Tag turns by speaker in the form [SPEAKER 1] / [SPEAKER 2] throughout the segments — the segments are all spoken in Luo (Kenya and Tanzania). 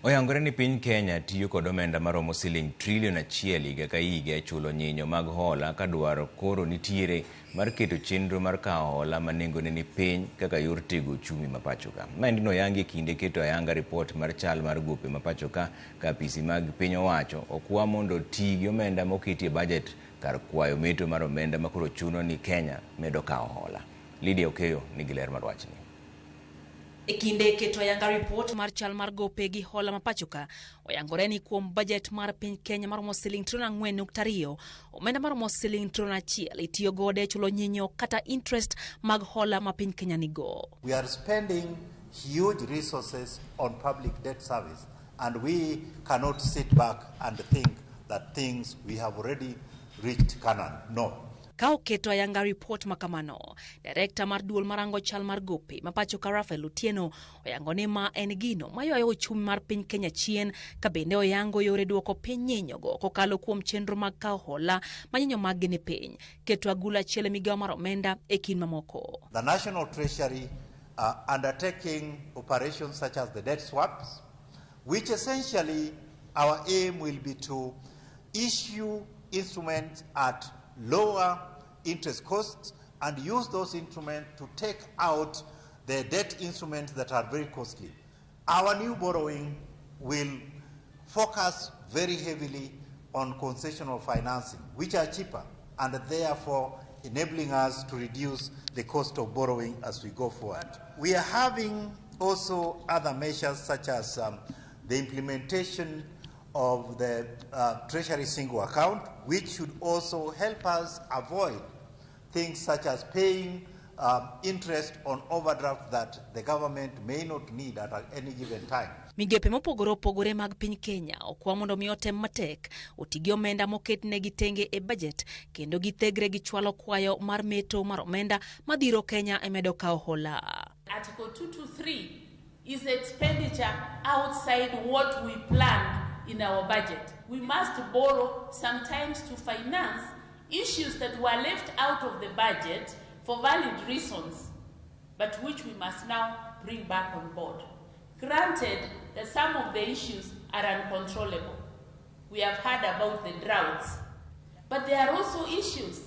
[SPEAKER 1] Oyangore ni piny Kenya tiyo kod omenda maromo siling trilion 1 higa ka higa chulo nyinyo mag hola ka dwaro koro nitiere mar keto chenro mar kawo hola ma nengone ni piny kaka yor tego uchumi ma pachoka. Maendi noyangi kinde keto ayanga ripot mar chal mar gope ma pachoka ka apisi mag piny owacho okwa mondo tii gi omenda moketi e budget kar kwayo meto mar omenda ma koro chuno ni Kenya medo kawo hola. Lydia Okeyo nigi ler mar wachni.
[SPEAKER 2] E kinde keto ayanga report mar chal mar gope gi hola ma pachoka, oyangore ni kuom budget mar piny Kenya maromo siling trilion 4.2, omenda maromo siling trilion 1 itiyo gode chulo nyinyo kata interest mag hola ma piny Kenya nigo.
[SPEAKER 3] We are spending huge resources on public debt service, and we cannot sit back and think that things we have already reached Canaan. No.
[SPEAKER 2] Ka oketo ayanga report makamano, Director mar duol marango chal mar gope ma pachoka Rafael Otieno oyango ni ma en gino mayuayo uchumi mar piny Kenya chien, ka bende oyango yore duoko piny nyinyogo kokalo kuom chenro mag kawo hola ma nyinyo mag ni piny, keto agula achiel e migawo mar omenda e kind mamoko.
[SPEAKER 3] The National Treasury undertaking operations such as the debt swaps, which essentially our aim will be to issue instruments at lower interest costs and use those instruments to take out the debt instruments that are very costly. Our new borrowing will focus very heavily on concessional financing, which are cheaper and therefore enabling us to reduce the cost of borrowing as we go forward. We are having also other measures such as the implementation of the Treasury single account, which should also help us avoid things such as paying interest on overdraft that the government may not need at any given time.
[SPEAKER 2] Migepe mopogore opogore mag piny Kenya okwa mondo mi otem matek otigi omenda moket ne gitenge e budget kendo githegre gi chwalo kwayo mar meto mar omenda madhiro Kenya e medo kawo hola.
[SPEAKER 4] Article 223 is expenditure outside what we planned in our budget. We must borrow sometimes to finance issues that were left out of the budget for valid reasons, but which we must now bring back on board. Granted that some of the issues are uncontrollable. We have heard about the droughts, but there are also issues.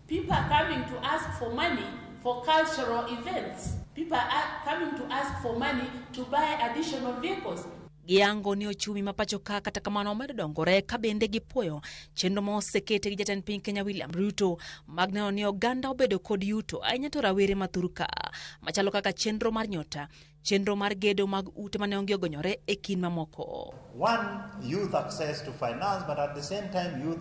[SPEAKER 4] People are coming to ask for money for cultural events. People are coming to ask for money to buy additional vehicles.
[SPEAKER 2] Giyango ni ochumi ma pachoka kata kamano omedo dongore ka bende gipuoyo chenro ma osekete gi jatend piny Kenya William Ruto mag neno ni oganda obedo kod yuto ahinya to rawere mathuru ka machalo kaka chenro mar nyota, chenro mar gedo mag ute mane onge ogonyore e kin mamoko.
[SPEAKER 3] One, youth access to finance, but at the same time youth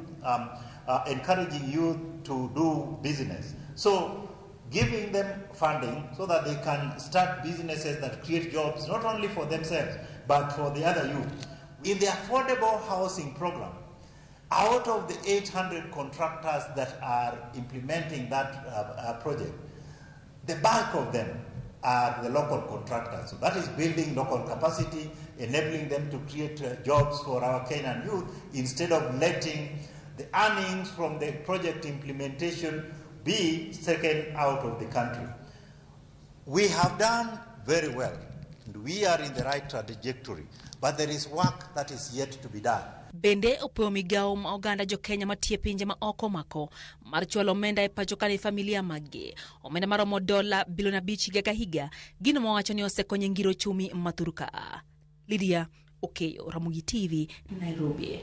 [SPEAKER 3] encouraging youth to do business. So giving them funding so that they can start businesses that create jobs not only for themselves but for the other youth. In the affordable housing program, out of the 800 contractors that are implementing that project, the bulk of them are the local contractors. So that is building local capacity, enabling them to create jobs for our Kenyan youth instead of letting the earnings from the project implementation be taken out of the country. We have done very well, and we are in the right trajectory, but there is work that is yet to be done.
[SPEAKER 2] Bende opeo migawo ma oganda jo Kenya matie pinje ma oko mako mar chwalo omenda e pachoka ne familia magi omenda maromo $5 bilion higa ka higa, gino mawacho ni osekonyo ngiro chumi mathuruka. Lydia Okeyo, Ramogi TV, Nairobi.